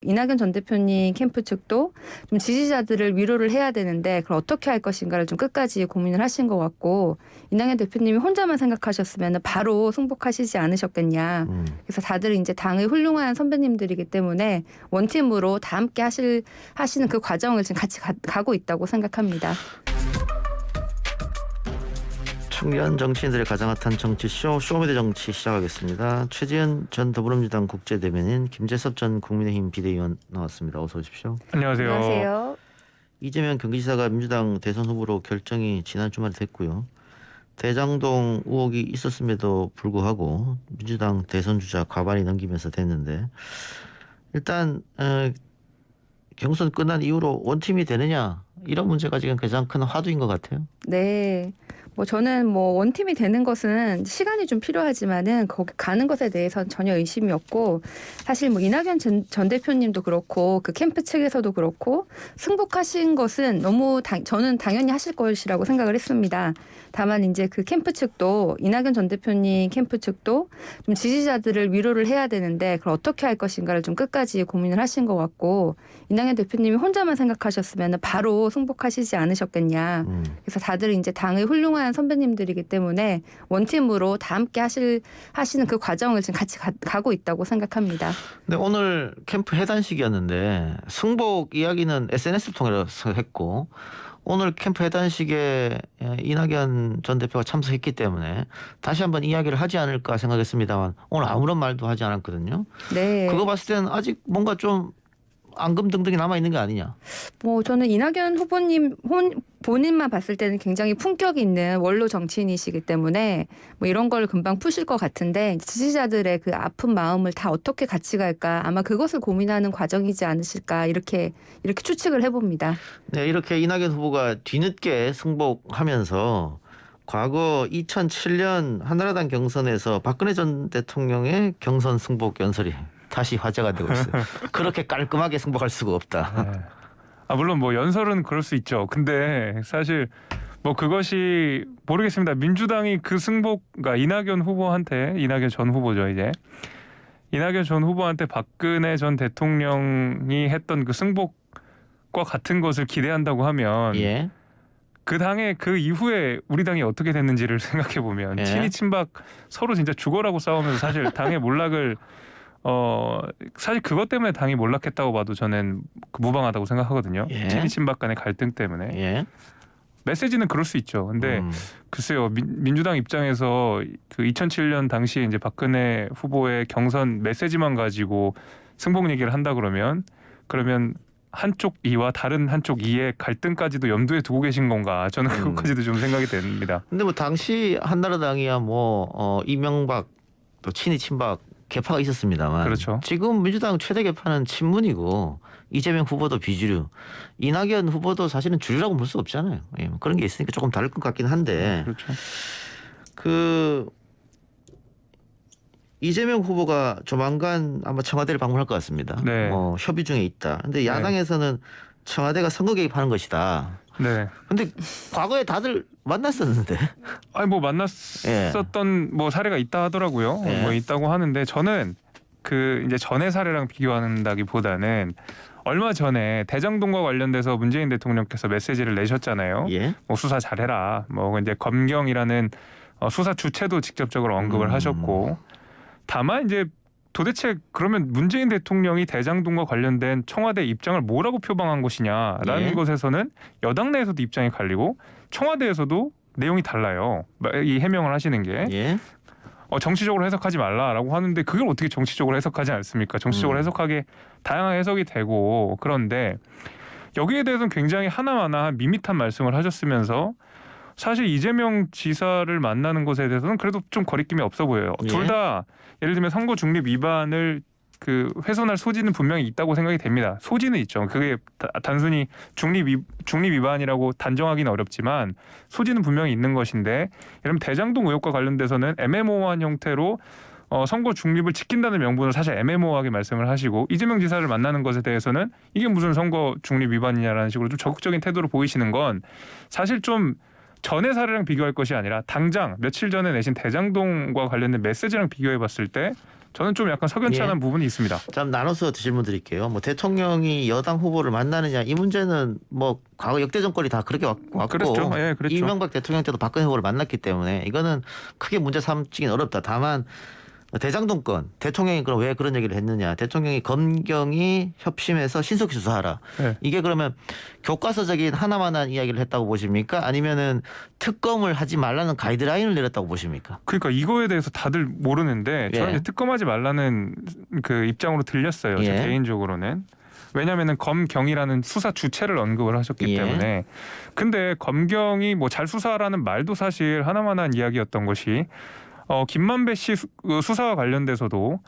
이낙연 전 대표님 캠프 측도 좀 지지자들을 위로를 해야 되는데 그걸 어떻게 할 것인가를 좀 끝까지 고민을 하신 것 같고 이낙연 대표님이 혼자만 생각하셨으면 바로 승복하시지 않으셨겠냐. 그래서 다들 이제 당의 훌륭한 선배님들이기 때문에 원팀으로 다 함께 하시는 그 과정을 지금 같이 가고 있다고 생각합니다. 청년 정치인들의 가장 핫한 정치쇼 쇼미더 정치 시작하겠습니다. 최지은 전 더불어민주당 국제대변인, 김재섭 전 국민의힘 비대위원 나왔습니다. 어서 오십시오. 안녕하세요. 안녕하세요. 이재명 경기지사가 민주당 대선 후보로 결정이 지난 주말에 됐고요. 대장동 의혹이 있었음에도 불구하고 민주당 대선 주자 과반이 넘기면서 됐는데 일단 경선 끝난 이후로 원팀이 되느냐 이런 문제가 지금 가장 큰 화두인 것 같아요. 네. 저는 원팀이 되는 것은 시간이 좀 필요하지만은 거기 가는 것에 대해서는 전혀 의심이 없고 사실 이낙연 전 대표님도 그렇고 그 캠프 측에서도 그렇고 승복하신 것은 너무 저는 당연히 하실 것이라고 생각을 했습니다. 다만 이제 그 캠프 측도 이낙연 전 대표님 캠프 측도 좀 지지자들을 위로를 해야 되는데 그걸 어떻게 할 것인가를 좀 끝까지 고민을 하신 것 같고 이낙연 대표님이 혼자만 생각하셨으면 바로 승복하시지 않으셨겠냐. 그래서 다들 이제 당의 훌륭한 선배님들이기 때문에 원팀으로 다 함께 하시는 그 과정을 지금 같이 가고 있다고 생각합니다. 근데 오늘 캠프 해단식이었는데 승복 이야기는 SNS를 통해서 했고 오늘 캠프 해단식에 이낙연 전 대표가 참석했기 때문에 다시 한번 이야기를 하지 않을까 생각했습니다만 오늘 아무런 말도 하지 않았거든요. 네. 그거 봤을 때는 아직 뭔가 좀 앙금등등이 남아있는 게 아니냐. 저는 이낙연 후보님 본인만 봤을 때는 굉장히 품격 있는 원로 정치인이시기 때문에 이런 걸 금방 푸실 것 같은데 지지자들의 그 아픈 마음을 다 어떻게 같이 갈까 아마 그것을 고민하는 과정이지 않으실까 이렇게 추측을 해봅니다. 네, 이렇게 이낙연 후보가 뒤늦게 승복하면서 과거 2007년 한나라당 경선에서 박근혜 전 대통령의 경선 승복 연설이 다시 화제가 되고 있어요. 그렇게 깔끔하게 승복할 수가 없다. 네. 물론 연설은 그럴 수 있죠. 근데 사실 그것이 모르겠습니다. 민주당이 그 그러니까 이낙연 전 후보죠 이제. 이낙연 전 후보한테 박근혜 전 대통령이 했던 그 승복과 같은 것을 기대한다고 하면 예. 그 당의 그 이후에 우리 당이 어떻게 됐는지를 생각해 보면 예. 친이 친박 서로 진짜 죽어라고 싸우면서 사실 당의 몰락을 사실 그것 때문에 당이 몰락했다고 봐도 저는 무방하다고 생각하거든요. 예. 친이 친박 간의 갈등 때문에. 예. 메시지는 그럴 수 있죠. 근데 글쎄요, 민주당 입장에서 그 2007년 당시에 이제 박근혜 후보의 경선 메시지만 가지고 승복 얘기를 한다 그러면 한쪽 이와 다른 한쪽 이의 갈등까지도 염두에 두고 계신 건가? 저는 그것까지도 좀 생각이 됩니다. 근데 당시 한나라당이야 이명박 또 친이 친박 개파가 있었습니다만 그렇죠. 지금 민주당 최대 개파는 친문이고 이재명 후보도 비주류, 이낙연 후보도 사실은 주류라고 볼 수 없잖아요. 예, 그런 게 있으니까 조금 다를 것 같긴 한데 그렇죠. 이재명 후보가 조만간 아마 청와대를 방문할 것 같습니다. 네. 협의 중에 있다. 근데 야당에서는 청와대가 선거 개입하는 것이다. 네. 근데 과거에 다들 만났었는데. 만났었던 사례가 있다 하더라고요. 예. 있다고 하는데 저는 이제 전의 사례랑 비교한다기보다는 얼마 전에 대장동과 관련돼서 문재인 대통령께서 메시지를 내셨잖아요. 예. 수사 잘해라. 이제 검경이라는 수사 주체도 직접적으로 언급을 하셨고 다만 이제 도대체 그러면 문재인 대통령이 대장동과 관련된 청와대 입장을 뭐라고 표방한 것이냐라는 예. 것에서는 여당 내에서도 입장이 갈리고 청와대에서도 내용이 달라요. 이 해명을 하시는 게. 예. 정치적으로 해석하지 말라라고 하는데 그걸 어떻게 정치적으로 해석하지 않습니까? 정치적으로 해석하게 다양한 해석이 되고 그런데 여기에 대해서는 굉장히 하나하나 밋밋한 말씀을 하셨으면서 사실 이재명 지사를 만나는 것에 대해서는 그래도 좀 거리낌이 없어 보여요. 예. 둘 다 예를 들면 선거 중립 위반을 훼손할 소지는 분명히 있다고 생각이 됩니다. 소지는 있죠. 그게 단순히 중립 위반이라고 단정하기는 어렵지만 소지는 분명히 있는 것인데 예를 들면 대장동 의혹과 관련돼서는 애매모호한 형태로 선거 중립을 지킨다는 명분을 사실 애매모호하게 말씀을 하시고 이재명 지사를 만나는 것에 대해서는 이게 무슨 선거 중립 위반이냐라는 식으로 좀 적극적인 태도를 보이시는 건 사실 좀 전의 사례랑 비교할 것이 아니라 당장 며칠 전에 내신 대장동과 관련된 메시지랑 비교해 봤을 때 저는 좀 약간 석연치 예. 않은 부분이 있습니다. 좀 나눠서 질문 드릴게요. 뭐 대통령이 여당 후보를 만나느냐 이 문제는 뭐 과거 역대 정권이 다 그렇게 왔고 그랬죠. 예, 그랬죠. 이명박 대통령 때도 박근혜 후보를 만났기 때문에 이거는 크게 문제 삼기는 어렵다. 다만 대장동 건 대통령이 그럼 왜 그런 얘기를 했느냐. 대통령이 검경이 협심해서 신속히 수사하라. 네. 이게 그러면 교과서적인 하나만한 이야기를 했다고 보십니까? 아니면은 특검을 하지 말라는 가이드라인을 내렸다고 보십니까? 그러니까 이거에 대해서 다들 모르는데 저는 예. 이제 특검하지 말라는 그 입장으로 들렸어요. 저 예. 개인적으로는. 왜냐하면은 검경이라는 수사 주체를 언급을 하셨기 예. 때문에. 근데 검경이 뭐 잘 수사하라는 말도 사실 하나만한 이야기였던 것이 김만배 씨 수사와 관련돼서도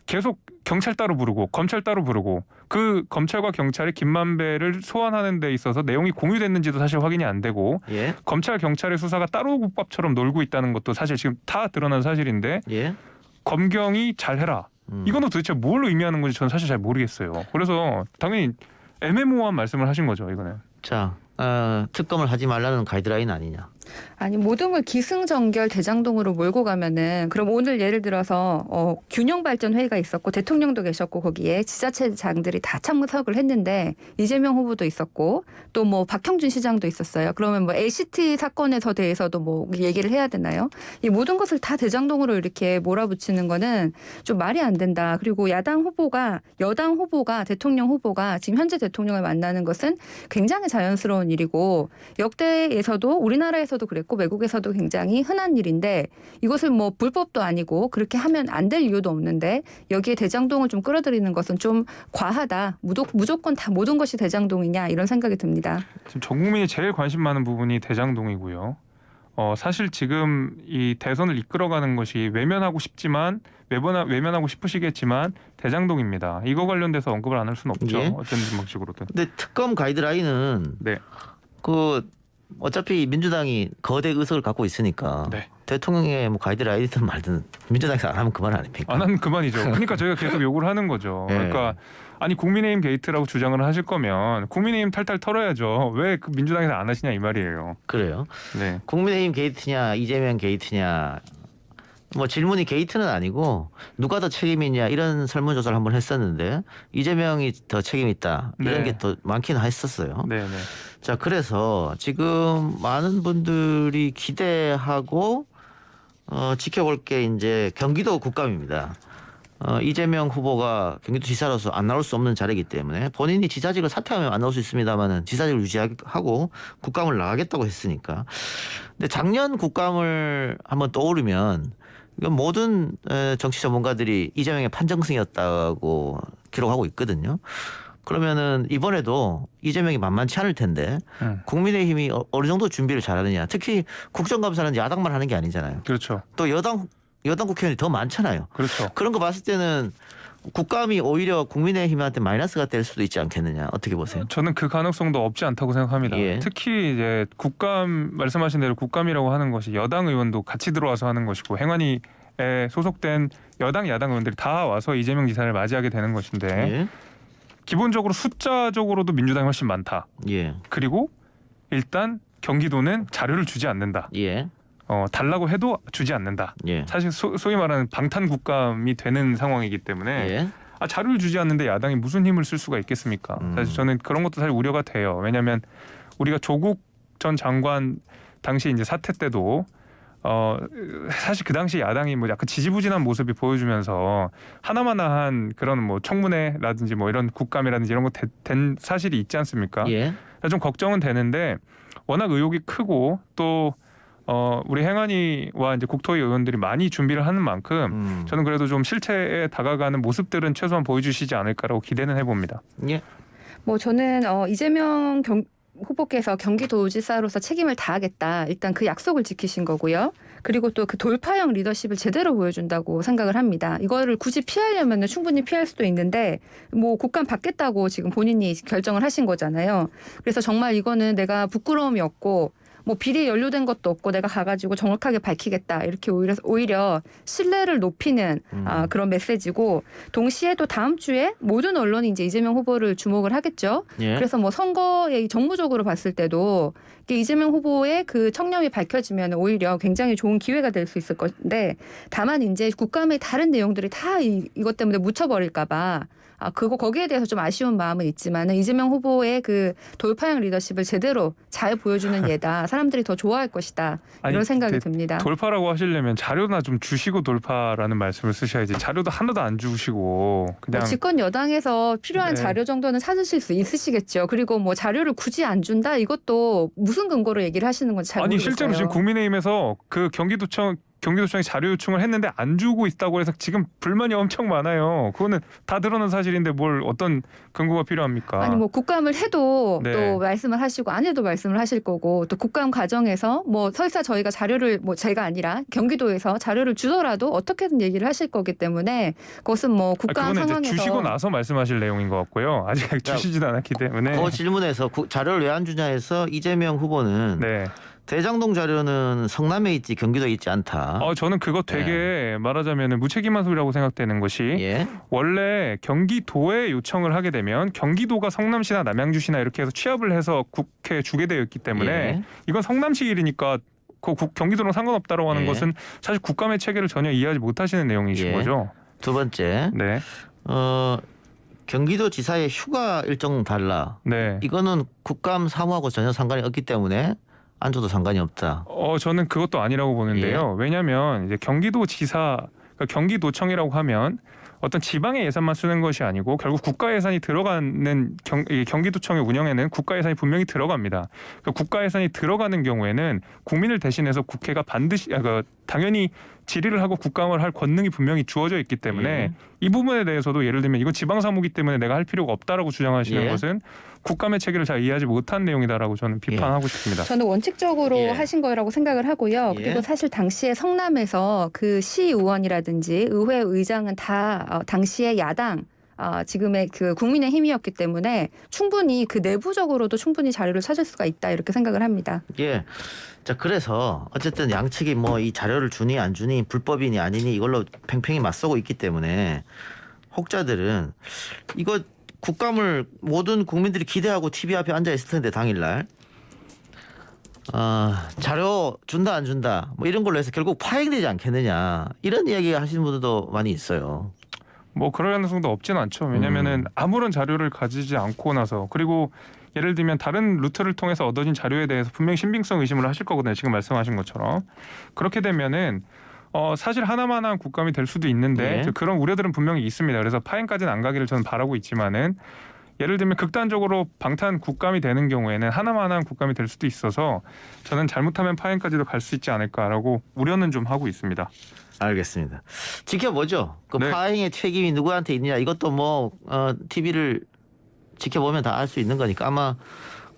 계속 경찰 따로 부르고 검찰 따로 부르고 그 검찰과 경찰이 김만배를 소환하는 데 있어서 내용이 공유됐는지도 사실 확인이 안 되고 예. 검찰 경찰의 수사가 따로 국밥처럼 놀고 있다는 것도 사실 지금 다 드러난 사실인데 예. 검경이 잘해라. 이거는 도대체 뭘 의미하는 건지 저는 사실 잘 모르겠어요. 그래서 당연히 애매모호한 말씀을 하신 거죠. 이거는. 자, 특검을 하지 말라는 가이드라인 아니냐. 아니 모든 걸 기승전결 대장동으로 몰고 가면은 그럼 오늘 예를 들어서 균형발전 회의가 있었고 대통령도 계셨고 거기에 지자체장들이 다 참석을 했는데 이재명 후보도 있었고 또 뭐 박형준 시장도 있었어요. 그러면 뭐 LCT 사건에서 대해서도 뭐 얘기를 해야 되나요? 이 모든 것을 다 대장동으로 이렇게 몰아붙이는 거는 좀 말이 안 된다. 그리고 여당 후보가 대통령 후보가 지금 현재 대통령을 만나는 것은 굉장히 자연스러운 일이고 역대에서도 우리나라에서도 그랬고 외국에서도 굉장히 흔한 일인데 이것을 뭐 불법도 아니고 그렇게 하면 안 될 이유도 없는데 여기에 대장동을 좀 끌어들이는 것은 좀 과하다. 무조건 다 모든 것이 대장동이냐 이런 생각이 듭니다. 지금 전 국민이 제일 관심 많은 부분이 대장동이고요. 사실 지금 이 대선을 이끌어가는 것이 외면하고 싶으시겠지만 대장동입니다. 이거 관련돼서 언급을 안 할 수는 없죠. 예. 어떤 방식으로든. 근데 특검 가이드라인은 네. 어차피 민주당이 거대 의석을 갖고 있으니까 네. 대통령의 뭐 가이드라인이든 말든 민주당에서 안 하면 그만 아닙니까? 안 하면 그만이죠. 그러니까 저희가 계속 요구를 하는 거죠. 예. 그러니까 아니 국민의힘 게이트라고 주장을 하실 거면 국민의힘 탈탈 털어야죠. 왜 그 민주당에서 안 하시냐 이 말이에요. 그래요. 네. 국민의힘 게이트냐 이재명 게이트냐 뭐 질문이 게이트는 아니고 누가 더 책임 있냐 이런 설문조사를 한번 했었는데 이재명이 더 책임 있다 이런 네. 게 더 많긴 했었어요. 네, 네. 자 그래서 지금 많은 분들이 기대하고 지켜볼 게 이제 경기도 국감입니다. 이재명 후보가 경기도지사로서 안 나올 수 없는 자리이기 때문에 본인이 지사직을 사퇴하면 안 나올 수 있습니다만은 지사직을 유지하고 국감을 나가겠다고 했으니까. 근데 작년 국감을 한번 떠오르면 이건 모든 정치 전문가들이 이재명의 판정승이었다고 기록하고 있거든요. 그러면은 이번에도 이재명이 만만치 않을 텐데 국민의힘이 어느 정도 준비를 잘하느냐. 특히 국정감사는 야당만 하는 게 아니잖아요. 그렇죠. 또 여당 국회의원이 더 많잖아요. 그렇죠. 그런 거 봤을 때는 국감이 오히려 국민의힘한테 마이너스가 될 수도 있지 않겠느냐. 어떻게 보세요? 저는 그 가능성도 없지 않다고 생각합니다. 예. 특히 이제 국감 말씀하신 대로 국감이라고 하는 것이 여당 의원도 같이 들어와서 하는 것이고 행안위에 소속된 여당 야당 의원들이 다 와서 이재명 지사를 맞이하게 되는 것인데 예. 기본적으로 숫자적으로도 민주당이 훨씬 많다. 예. 그리고 일단 경기도는 자료를 주지 않는다. 예. 달라고 해도 주지 않는다. 예. 사실 소위 말하는 방탄 국감이 되는 상황이기 때문에 예. 자료를 주지 않는데 야당이 무슨 힘을 쓸 수가 있겠습니까? 사실 저는 그런 것도 사실 우려가 돼요. 왜냐하면 우리가 조국 전 장관 당시 이제 사태 때도 사실 그 당시 야당이 뭐 약간 지지부진한 모습이 보여주면서 하나마나한 그런 뭐 청문회라든지 뭐 이런 국감이라든지 이런 거 된 사실이 있지 않습니까? 예. 좀 걱정은 되는데 워낙 의혹이 크고 또 우리 행안위와 이제 국토위 의원들이 많이 준비를 하는 만큼 저는 그래도 좀 실체에 다가가는 모습들은 최소한 보여주시지 않을까라고 기대는 해봅니다. 예. 뭐 저는 이재명 후보께서 경기도지사로서 책임을 다하겠다. 일단 그 약속을 지키신 거고요. 그리고 또 그 돌파형 리더십을 제대로 보여준다고 생각을 합니다. 이거를 굳이 피하려면 충분히 피할 수도 있는데 뭐 국감 받겠다고 지금 본인이 결정을 하신 거잖아요. 그래서 정말 이거는 내가 부끄러움이 없고 뭐 비리에 연루된 것도 없고 내가 가가지고 정확하게 밝히겠다 이렇게 오히려 신뢰를 높이는 그런 메시지고 동시에 또 다음 주에 모든 언론이 이제 이재명 후보를 주목을 하겠죠. 예. 그래서 뭐 선거에 정무적으로 봤을 때도 이재명 후보의 그 청렴이 밝혀지면 오히려 굉장히 좋은 기회가 될 수 있을 건데 다만 이제 국감의 다른 내용들이 다 이것 때문에 묻혀버릴까봐 거기에 대해서 좀 아쉬운 마음은 있지만은 이재명 후보의 그 돌파형 리더십을 제대로 잘 보여주는 예다. 사람들이 더 좋아할 것이다. 이런 아니, 생각이 듭니다. 돌파라고 하시려면 자료나 좀 주시고 돌파라는 말씀을 쓰셔야지. 자료도 하나도 안 주시고 그냥 뭐 집권 여당에서 필요한 네. 자료 정도는 찾으실 수 있으시겠죠. 그리고 뭐 자료를 굳이 안 준다 이것도 무슨 근거로 얘기를 하시는 건지 잘 아니 모르겠어요. 실제로 지금 국민의힘에서 그 경기도청이 자료 요청을 했는데 안 주고 있다고 해서 지금 불만이 엄청 많아요. 그거는 다 드러난 사실인데 뭘 어떤 근거가 필요합니까? 아니 뭐 국감을 해도 네. 또 말씀을 하시고 안 해도 말씀을 하실 거고 또 국감 과정에서 뭐 설사 저희가 자료를 뭐 제가 아니라 경기도에서 자료를 주더라도 어떻게든 얘기를 하실 거기 때문에 그것은 뭐 국감 그거는 상황에서 이제 주시고 나서 말씀하실 내용인 것 같고요. 아직 주시지도 않았기 때문에. 그 질문에서 자료를 왜 안 주냐 해서 이재명 후보는 네. 대장동 자료는 성남에 있지 경기도에 있지 않다. 저는 그거 되게 말하자면 무책임한 소리라고 생각되는 것이 예. 원래 경기도에 요청을 하게 되면 경기도가 성남시나 남양주시나 이렇게 해서 취합을 해서 국회에 주게 되어 있기 때문에 예. 이건 성남시 일이니까 경기도랑 상관없다라고 하는 예. 것은 사실 국감의 체계를 전혀 이해하지 못하시는 내용이신 예. 거죠. 두 번째, 네, 경기도지사의 휴가 일정 달라. 네. 이거는 국감 사무하고 전혀 상관이 없기 때문에 안 줘도 상관이 없다. 저는 그것도 아니라고 보는데요. 왜냐하면 이제 경기도지사, 그러니까 경기도청이라고 하면 어떤 지방의 예산만 쓰는 것이 아니고 결국 국가 예산이 들어가는 경기도청의 운영에는 국가 예산이 분명히 들어갑니다. 그러니까 국가 예산이 들어가는 경우에는 국민을 대신해서 국회가 반드시 당연히 질의를 하고 국감을 할 권능이 분명히 주어져 있기 때문에 이 부분에 대해서도 예를 들면 이건 지방사무기 때문에 내가 할 필요가 없다라고 주장하시는 것은 국감의 체계를 잘 이해하지 못한 내용이다라고 저는 비판하고 싶습니다. 저는 원칙적으로 하신 거라고 생각을 하고요. 그리고 사실 당시에 성남에서 그 시의원이라든지 의회 의장은 다 당시에 야당 지금의 그 국민의힘이었기 때문에 충분히 그 내부적으로도 충분히 자료를 찾을 수가 있다 이렇게 생각을 합니다. 예. 자, 그래서 어쨌든 양측이 뭐 이 자료를 주니 안 주니 불법이니 아니니 이걸로 팽팽히 맞서고 있기 때문에 혹자들은 이거 국감을 모든 국민들이 기대하고 TV 앞에 앉아 있을 텐데 당일날 자료 준다 안 준다 뭐 이런 걸로 해서 결국 파행되지 않겠느냐 이런 이야기 하시는 분들도 많이 있어요. 뭐 그럴 가능성도 없지는 않죠. 왜냐하면은 아무런 자료를 가지지 않고 나서 그리고 예를 들면 다른 루트를 통해서 얻어진 자료에 대해서 분명히 신빙성 의심을 하실 거거든요. 지금 말씀하신 것처럼 그렇게 되면은 사실 하나만한 국감이 될 수도 있는데 그런 우려들은 분명히 있습니다. 그래서 파행까지는 안 가기를 저는 바라고 있지만은 예를 들면 극단적으로 방탄 국감이 되는 경우에는 하나만한 국감이 될 수도 있어서 저는 잘못하면 파행까지도 갈 수 있지 않을까라고 우려는 좀 하고 있습니다. 알겠습니다. 지켜보죠. 그 네. 파행의 책임이 누구한테 있느냐 이것도 뭐 TV를 지켜보면 다 알 수 있는 거니까 아마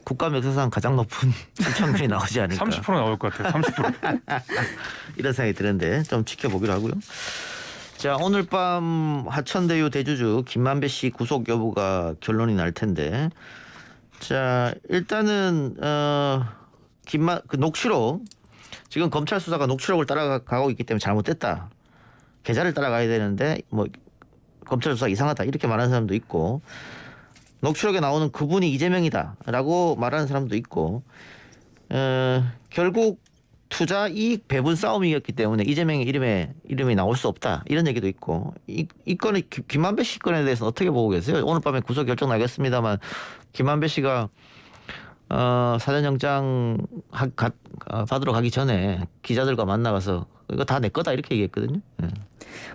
국감 역사상 가장 높은 시청률이 나오지 않을까. 30% 나올 것 같아요. 30%. 이런 생각이 드는데 좀 지켜보기로 하고요. 자, 오늘 밤 하천대유 대주주 김만배 씨 구속 여부가 결론이 날 텐데, 자 일단은 그 녹취록 지금 검찰 수사가 녹취록을 따라가고 있기 때문에 잘못됐다. 계좌를 따라가야 되는데 뭐 검찰 수사 이상하다 이렇게 말하는 사람도 있고. 녹취록에 나오는 그분이 이재명이다라고 말하는 사람도 있고 결국 투자 이익 배분 싸움이었기 때문에 이재명의 이름이 나올 수 없다 이런 얘기도 있고 이 건의 김만배 씨 건에 대해서 어떻게 보고 계세요? 오늘 밤에 구속 결정 나겠습니다만 김만배 씨가 사전영장 받으러 가기 전에 기자들과 만나가서 이거 다 내 거다 이렇게 얘기했거든요.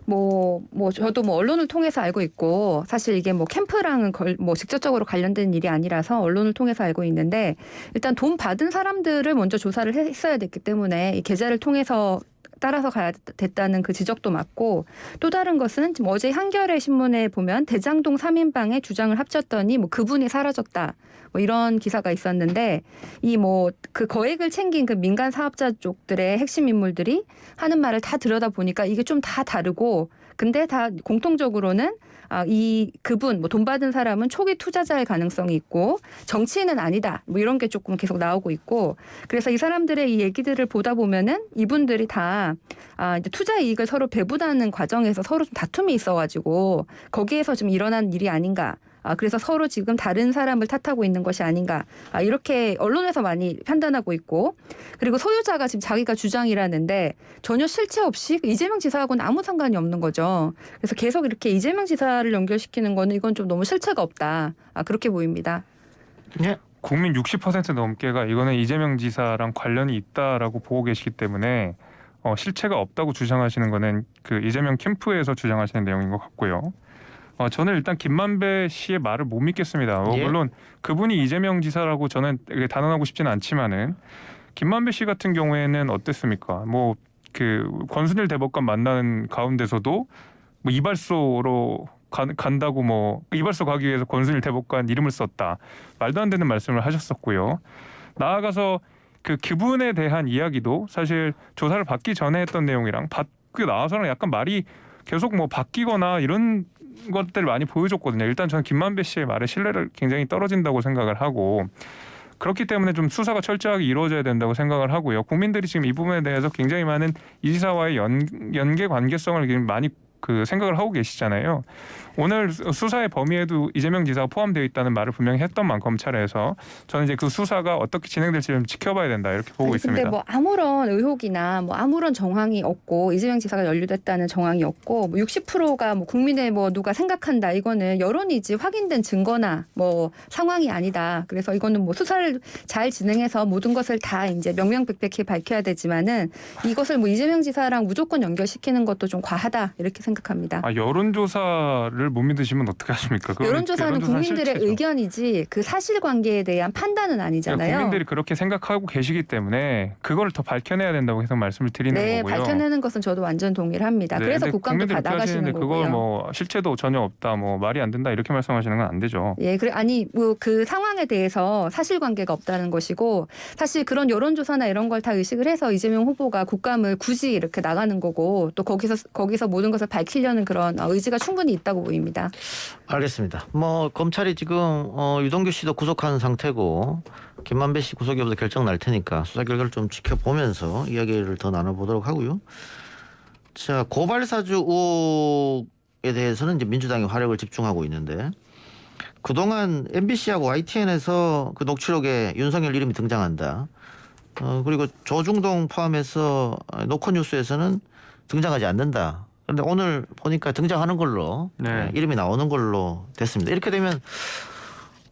뭐 저도 뭐 언론을 통해서 알고 있고 사실 이게 뭐 캠프랑은 뭐 직접적으로 관련된 일이 아니라서 언론을 통해서 알고 있는데 일단 돈 받은 사람들을 먼저 조사를 했어야 됐기 때문에 이 계좌를 통해서 따라서 가야 됐다는 그 지적도 맞고 또 다른 것은 지금 어제 한겨레 신문에 보면 대장동 3인방에 주장을 합쳤더니 뭐 그분이 사라졌다. 뭐 이런 기사가 있었는데 이 뭐 그 거액을 챙긴 그 민간 사업자 쪽들의 핵심 인물들이 하는 말을 다 들여다 보니까 이게 좀 다 다르고 근데 다 공통적으로는 그분 뭐 돈 받은 사람은 초기 투자자일 가능성이 있고 정치인은 아니다. 뭐 이런 게 조금 계속 나오고 있고 그래서 이 사람들의 이 얘기들을 보다 보면은 이분들이 다 이제 투자 이익을 서로 배분하는 과정에서 서로 좀 다툼이 있어가지고 거기에서 좀 일어난 일이 아닌가. 그래서 서로 지금 다른 사람을 탓하고 있는 것이 아닌가. 이렇게 언론에서 많이 판단하고 있고 그리고 소유자가 지금 자기가 주장이라는데 전혀 실체 없이 이재명 지사하고는 아무 상관이 없는 거죠. 그래서 계속 이렇게 이재명 지사를 연결시키는 거는 이건 좀 너무 실체가 없다. 그렇게 보입니다. 예. 국민 60% 넘게가 이거는 이재명 지사랑 관련이 있다라고 보고 계시기 때문에 실체가 없다고 주장하시는 거는 그 이재명 캠프에서 주장하시는 내용인 것 같고요. 저는 일단 김만배 씨의 말을 못 믿겠습니다. 예. 물론 그분이 이재명 지사라고 저는 단언하고 싶지는 않지만은 김만배 씨 같은 경우에는 어땠습니까? 뭐 그 권순일 대법관 만나는 가운데서도 뭐 이발소로 간다고 뭐 이발소 가기 위해서 권순일 대법관 이름을 썼다. 말도 안 되는 말씀을 하셨었고요. 나아가서 그분에 대한 이야기도 사실 조사를 받기 전에 했던 내용이랑 받고 나와서는 약간 말이 계속 뭐 바뀌거나 이런 것들을 많이 보여줬거든요. 일단 저는 김만배 씨의 말에 신뢰를 굉장히 떨어진다고 생각을 하고 그렇기 때문에 좀 수사가 철저하게 이루어져야 된다고 생각을 하고요. 국민들이 지금 이 부분에 대해서 굉장히 많은 이 지사와의 연계 관계성을 많이 생각을 하고 계시잖아요. 오늘 수사의 범위에도 이재명 지사가 포함되어 있다는 말을 분명히 했던만 검찰에서 저는 이제 그 수사가 어떻게 진행될지 좀 지켜봐야 된다 이렇게 보고 있습니다. 근데 뭐 아무런 의혹이나 뭐 아무런 정황이 없고 이재명 지사가 연루됐다는 정황이 없고 뭐 60%가 뭐 국민의 뭐 누가 생각한다 이거는 여론이지 확인된 증거나 뭐 상황이 아니다. 그래서 이거는 뭐 수사를 잘 진행해서 모든 것을 다 이제 명명백백히 밝혀야 되지만은 이것을 뭐 이재명 지사랑 무조건 연결시키는 것도 좀 과하다 이렇게 생각합니다. 여론조사를 못 믿으시면 어떻게 하십니까? 여론조사는 국민들의 실체죠. 의견이지 그 사실관계에 대한 판단은 아니잖아요. 그러니까 국민들이 그렇게 생각하고 계시기 때문에 그걸 더 밝혀내야 된다고 계속 말씀을 드리는 네, 거고요. 밝혀내는 것은 저도 완전 동의를 합니다. 네, 그래서 근데 국감도 다 국민들이 나가시는 그렇게 거고요. 그걸 뭐 실체도 전혀 없다, 뭐 말이 안 된다 이렇게 말씀하시는 건 안 되죠. 예, 아니 뭐 그 상황에 대해서 사실관계가 없다는 것이고 사실 그런 여론조사나 이런 걸 다 의식을 해서 이재명 후보가 국감을 굳이 이렇게 나가는 거고 또 거기서 모든 것을 밝히려는 그런 의지가 충분히 있다고 보입니다. 알겠습니다. 뭐 검찰이 지금 유동규 씨도 구속한 상태고 김만배 씨 구속 여부도 결정 날 테니까 수사 결과를 좀 지켜보면서 이야기를 더 나눠보도록 하고요. 자, 고발사주 의혹에 대해서는 이제 민주당이 화력을 집중하고 있는데 그동안 MBC하고 YTN에서 그 녹취록에 윤석열 이름이 등장한다. 그리고 조중동 포함해서 노컷뉴스에서는 등장하지 않는다. 그런데 오늘 보니까 등장하는 걸로 네. 이름이 나오는 걸로 됐습니다. 이렇게 되면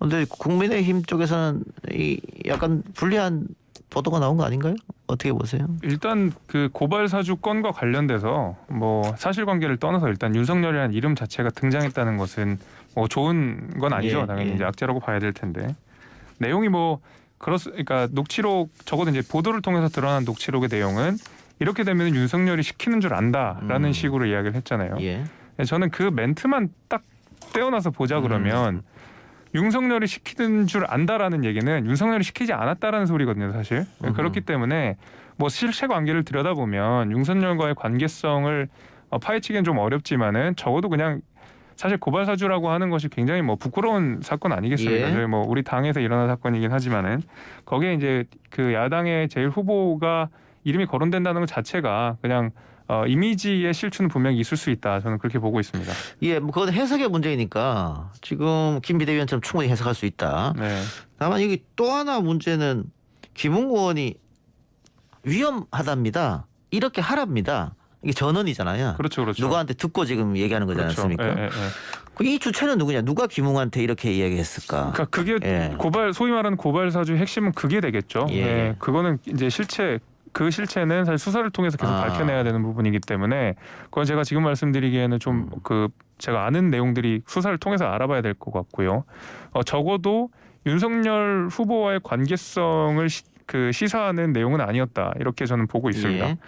근데 국민의힘 쪽에서는 이 약간 불리한 보도가 나온 거 아닌가요? 어떻게 보세요? 일단 그 고발 사주 건과 관련돼서 뭐 사실관계를 떠나서 일단 윤석열이라는 이름 자체가 등장했다는 것은 뭐 좋은 건 아니죠. 예, 당연히 예. 이제 악재라고 봐야 될 텐데 내용이 뭐 그러니까 녹취록 적어도 이제 보도를 통해서 드러난 녹취록의 내용은 이렇게 되면 윤석열이 시키는 줄 안다라는 식으로 이야기를 했잖아요. 예. 저는 그 멘트만 딱 떼어놔서 보자 그러면 윤석열이 시키는 줄 안다라는 얘기는 윤석열이 시키지 않았다라는 소리거든요, 사실. 그렇기 때문에 뭐 실체 관계를 들여다보면 윤석열과의 관계성을 파헤치기는 좀 어렵지만은 적어도 그냥 사실 고발 사주라고 하는 것이 굉장히 뭐 부끄러운 사건 아니겠습니까? 예. 저희 뭐 우리 당에서 일어난 사건이긴 하지만은 거기에 이제 그 야당의 제일 후보가 이름이 거론된다는 것 자체가 그냥 이미지의 실추는 분명히 있을 수 있다. 저는 그렇게 보고 있습니다. 예, 뭐 그건 해석의 문제니까 지금 김 비대위원처럼 충분히 해석할 수 있다. 네. 다만 여기 또 하나 문제는 김웅 의원이 위험하답니다. 이렇게 하랍니다. 이게 전언이잖아요. 그렇죠, 그렇죠. 누구한테 듣고 지금 얘기하는 거지 그렇죠. 않습니까? 예, 예, 예. 이 주체는 누구냐? 누가 김웅한테 이렇게 이야기했을까? 그러니까 그게 예. 소위 말하는 고발 사주의 핵심은 그게 되겠죠. 예. 예. 그거는 이제 그 실체는 사실 수사를 통해서 계속 밝혀내야 되는 부분이기 때문에 그건 제가 지금 말씀드리기에는 좀 제가 아는 내용들이 수사를 통해서 알아봐야 될 것 같고요. 적어도 윤석열 후보와의 관계성을 시사하는 내용은 아니었다. 이렇게 저는 보고 있습니다. 예.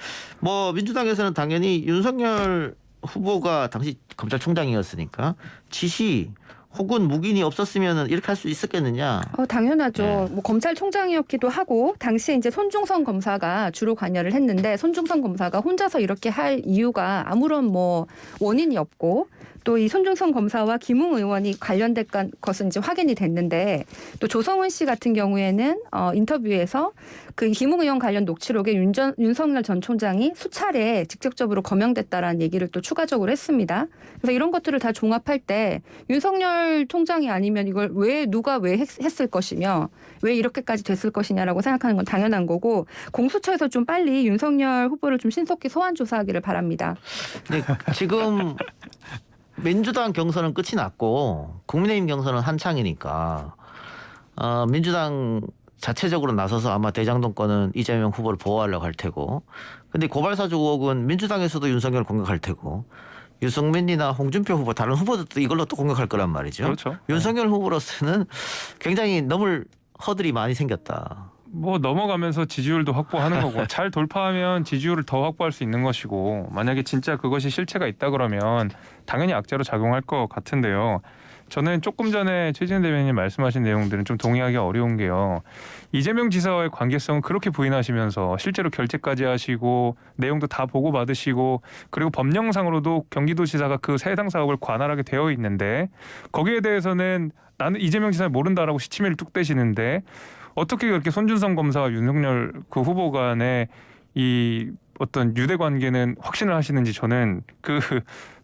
뭐 민주당에서는 당연히 윤석열 후보가 당시 검찰총장이었으니까 지시 혹은 묵인이 없었으면 이렇게 할 수 있었겠느냐? 당연하죠. 네. 뭐 검찰총장이었기도 하고 당시에 이제 손중성 검사가 주로 관여를 했는데 손중성 검사가 혼자서 이렇게 할 이유가 아무런 뭐 원인이 없고 또 이 손준성 검사와 김웅 의원이 관련된 것은 이제 확인이 됐는데 또 조성은 씨 같은 경우에는 인터뷰에서 그 김웅 의원 관련 녹취록에 윤석열 전 총장이 수차례 직접적으로 거명됐다라는 얘기를 또 추가적으로 했습니다. 그래서 이런 것들을 다 종합할 때 윤석열 총장이 아니면 이걸 누가 왜 했을 것이며 왜 이렇게까지 됐을 것이냐라고 생각하는 건 당연한 거고 공수처에서 좀 빨리 윤석열 후보를 좀 신속히 소환 조사하기를 바랍니다. 근데 지금 민주당 경선은 끝이 났고 국민의힘 경선은 한창이니까 민주당 자체적으로 나서서 아마 대장동 건은 이재명 후보를 보호하려고 할 테고 근데 고발사주 의혹은 민주당에서도 윤석열을 공격할 테고 유승민이나 홍준표 후보 다른 후보들도 이걸로 또 공격할 거란 말이죠. 그렇죠. 윤석열 후보로서는 굉장히 넘을 허들이 많이 생겼다. 뭐 넘어가면서 지지율도 확보하는 거고 잘 돌파하면 지지율을 더 확보할 수 있는 것이고 만약에 진짜 그것이 실체가 있다 그러면 당연히 악재로 작용할 것 같은데요. 저는 조금 전에 최진희 대변인님 말씀하신 내용들은 좀 동의하기 어려운 게요. 이재명 지사와의 관계성은 그렇게 부인하시면서 실제로 결재까지 하시고 내용도 다 보고받으시고 그리고 법령상으로도 경기도지사가 그 해당 사업을 관할하게 되어 있는데 거기에 대해서는 나는 이재명 지사를 모른다라고 시치미를 뚝 떼시는데 어떻게 그렇게 손준성 검사와 윤석열 그 후보 간의 이 어떤 유대 관계는 확신을 하시는지 저는 그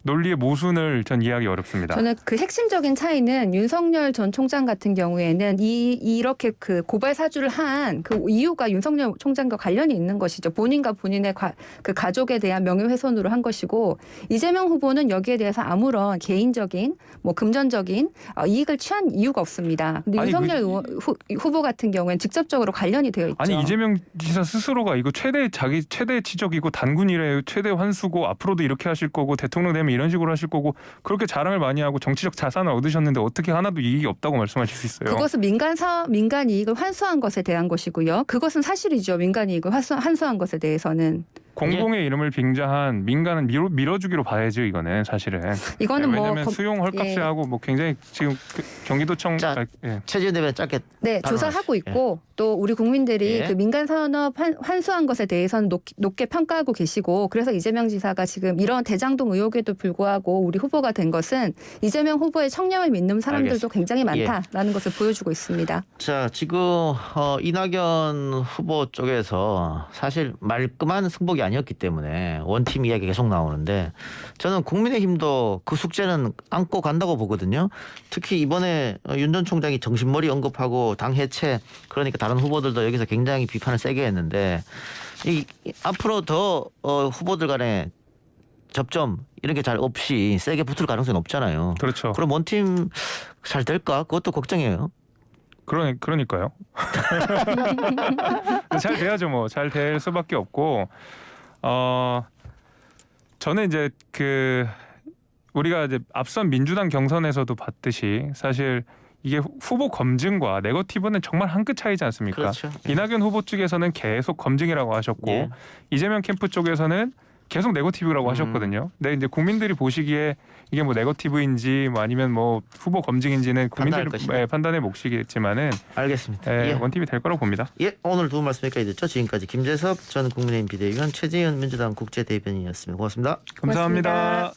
논리의 모순을 전 이해하기 어렵습니다. 저는 그 핵심적인 차이는 윤석열 전 총장 같은 경우에는 이렇게 그 고발 사주를 한 그 이유가 윤석열 총장과 관련이 있는 것이죠. 본인과 본인의 그 가족에 대한 명예훼손으로 한 것이고 이재명 후보는 여기에 대해서 아무런 개인적인 뭐 금전적인 이익을 취한 이유가 없습니다. 근데 윤석열 후보 같은 경우에는 직접적으로 관련이 되어 있죠. 아니 이재명 지사 스스로가 이거 자기 최대 지적이고 단군 이래 최대 환수고 앞으로도 이렇게 하실 거고 대통령 되면 이런 식으로 하실 거고 그렇게 자랑을 많이 하고 정치적 자산을 얻으셨는데 어떻게 하나도 이익이 없다고 말씀하실 수 있어요? 그것은 민간 이익을 환수한 것에 대한 것이고요. 그것은 사실이죠. 민간 이익을 환수한 것에 대해서는. 공공의 이름을 빙자한 민간은 밀어주기로 봐야죠. 이거는 사실은. 이거는 왜냐하면 수용 헐값에 하고 뭐 굉장히 지금 경기도청 최지은 대변인 짧게 네, 조사하고 있고 또 우리 국민들이 그 민간 산업 환수한 것에 대해서는 높게 평가하고 계시고 그래서 이재명 지사가 지금 이런 대장동 의혹에도 불구하고 우리 후보가 된 것은 이재명 후보의 청렴을 믿는 사람들도 굉장히 많다라는 것을 보여주고 있습니다. 자, 지금 이낙연 후보 쪽에서 사실 말끔한 승복이 아니었기 때문에 원팀 이야기 계속 나오는데 저는 국민의힘도 그 숙제는 안고 간다고 보거든요. 특히 이번에 윤 전 총장이 정신머리 언급하고 당 해체 그러니까 다른 후보들도 여기서 굉장히 비판을 세게 했는데 앞으로 더 후보들 간에 접점 이런 게 잘 없이 세게 붙을 가능성이 높잖아요. 그렇죠. 그럼 원팀 잘 될까? 그것도 걱정이에요. 그러니까요. 잘 돼야죠 뭐. 잘 될 수밖에 없고 저는 이제 우리가 이제 앞선 민주당 경선에서도 봤듯이 사실 이게 후보 검증과 네거티브는 정말 한 끗 차이지 않습니까? 그렇죠. 이낙연 후보 측에서는 계속 검증이라고 하셨고 이재명 캠프 쪽에서는 계속 네거티브라고 하셨거든요. 근데 이제 국민들이 보시기에 이게 뭐 네거티브인지 뭐 아니면 뭐 후보 검증인지는 국민들이 판단의 몫이겠지만은 알겠습니다. 원팀이 될 거라고 봅니다. 오늘 도움 말씀 여기까지 듣죠. 지금까지 김재섭 전 국민의힘 비대위원 최재현 민주당 국제대변인이었습니다. 고맙습니다. 감사합니다.